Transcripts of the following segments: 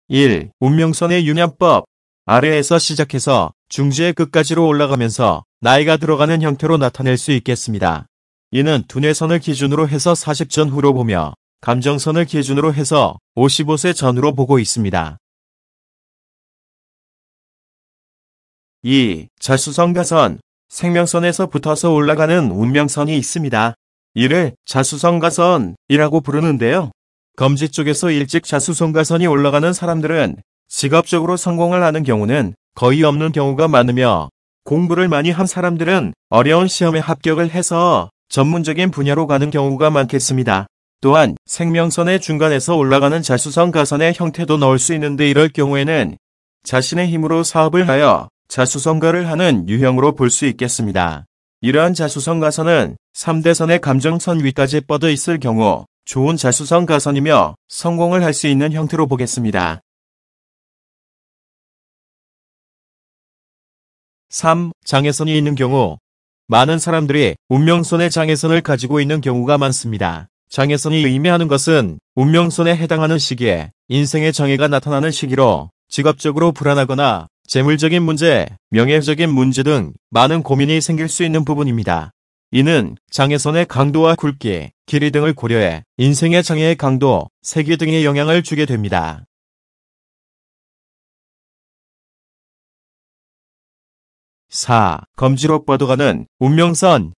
1. 운명선의 유년법. 아래에서 시작해서 중지의 끝까지로 올라가면서 나이가 들어가는 형태로 나타낼 수 있겠습니다. 이는 두뇌선을 기준으로 해서 40 전후로 보며 감정선을 기준으로 해서 55세 전후로 보고 있습니다. 2. 자수성가선. 생명선에서 붙어서 올라가는 운명선이 있습니다. 이를 자수성가선이라고 부르는데요. 검지 쪽에서 일찍 자수성가선이 올라가는 사람들은 직업적으로 성공을 하는 경우는 거의 없는 경우가 많으며, 공부를 많이 한 사람들은 어려운 시험에 합격을 해서 전문적인 분야로 가는 경우가 많겠습니다. 또한 생명선의 중간에서 올라가는 자수성가선의 형태도 넣을 수 있는데, 이럴 경우에는 자신의 힘으로 사업을 하여 자수성가를 하는 유형으로 볼 수 있겠습니다. 이러한 자수성가선은 3대선의 감정선 위까지 뻗어 있을 경우 좋은 자수성가선이며 성공을 할 수 있는 형태로 보겠습니다. 3. 장애선이 있는 경우. 많은 사람들이 운명선의 장애선을 가지고 있는 경우가 많습니다. 장애선이 의미하는 것은 운명선에 해당하는 시기에 인생의 장애가 나타나는 시기로 직업적으로 불안하거나 재물적인 문제, 명예적인 문제 등 많은 고민이 생길 수 있는 부분입니다. 이는 장애선의 강도와 굵기, 길이 등을 고려해 인생의 장애의 강도, 세기 등에 영향을 주게 됩니다. 4. 검지로 뻗어가는 운명선.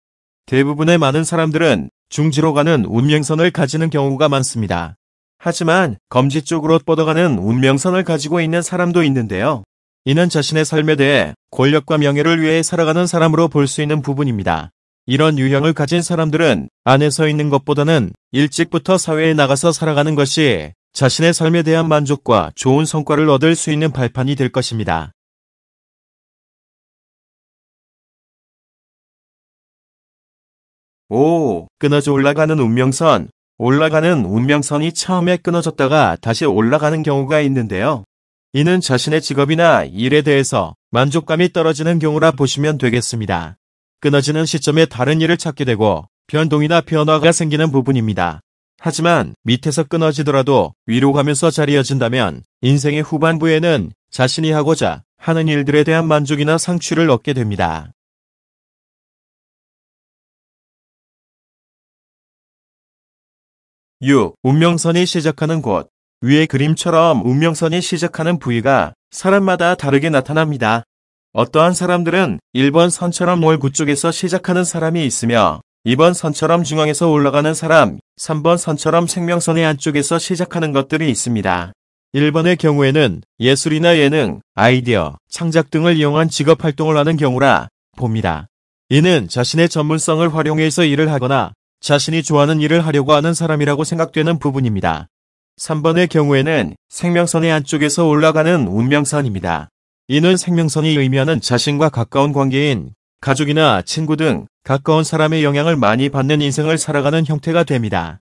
대부분의 많은 사람들은 중지로 가는 운명선을 가지는 경우가 많습니다. 하지만 검지 쪽으로 뻗어가는 운명선을 가지고 있는 사람도 있는데요. 이는 자신의 삶에 대해 권력과 명예를 위해 살아가는 사람으로 볼 수 있는 부분입니다. 이런 유형을 가진 사람들은 안에서 있는 것보다는 일찍부터 사회에 나가서 살아가는 것이 자신의 삶에 대한 만족과 좋은 성과를 얻을 수 있는 발판이 될 것입니다. 5. 끊어져 올라가는 운명선. 올라가는 운명선이 처음에 끊어졌다가 다시 올라가는 경우가 있는데요. 이는 자신의 직업이나 일에 대해서 만족감이 떨어지는 경우라 보시면 되겠습니다. 끊어지는 시점에 다른 일을 찾게 되고 변동이나 변화가 생기는 부분입니다. 하지만 밑에서 끊어지더라도 위로 가면서 잘 이어진다면 인생의 후반부에는 자신이 하고자 하는 일들에 대한 만족이나 상취를 얻게 됩니다. 6. 운명선이 시작하는 곳. 위의 그림처럼 운명선이 시작하는 부위가 사람마다 다르게 나타납니다. 어떠한 사람들은 1번 선처럼 월구 쪽에서 시작하는 사람이 있으며 2번 선처럼 중앙에서 올라가는 사람, 3번 선처럼 생명선의 안쪽에서 시작하는 것들이 있습니다. 1번의 경우에는 예술이나 예능, 아이디어, 창작 등을 이용한 직업 활동을 하는 경우라 봅니다. 이는 자신의 전문성을 활용해서 일을 하거나 자신이 좋아하는 일을 하려고 하는 사람이라고 생각되는 부분입니다. 3번의 경우에는 생명선의 안쪽에서 올라가는 운명선입니다. 이는 생명선이 의미하는 자신과 가까운 관계인 가족이나 친구 등 가까운 사람의 영향을 많이 받는 인생을 살아가는 형태가 됩니다.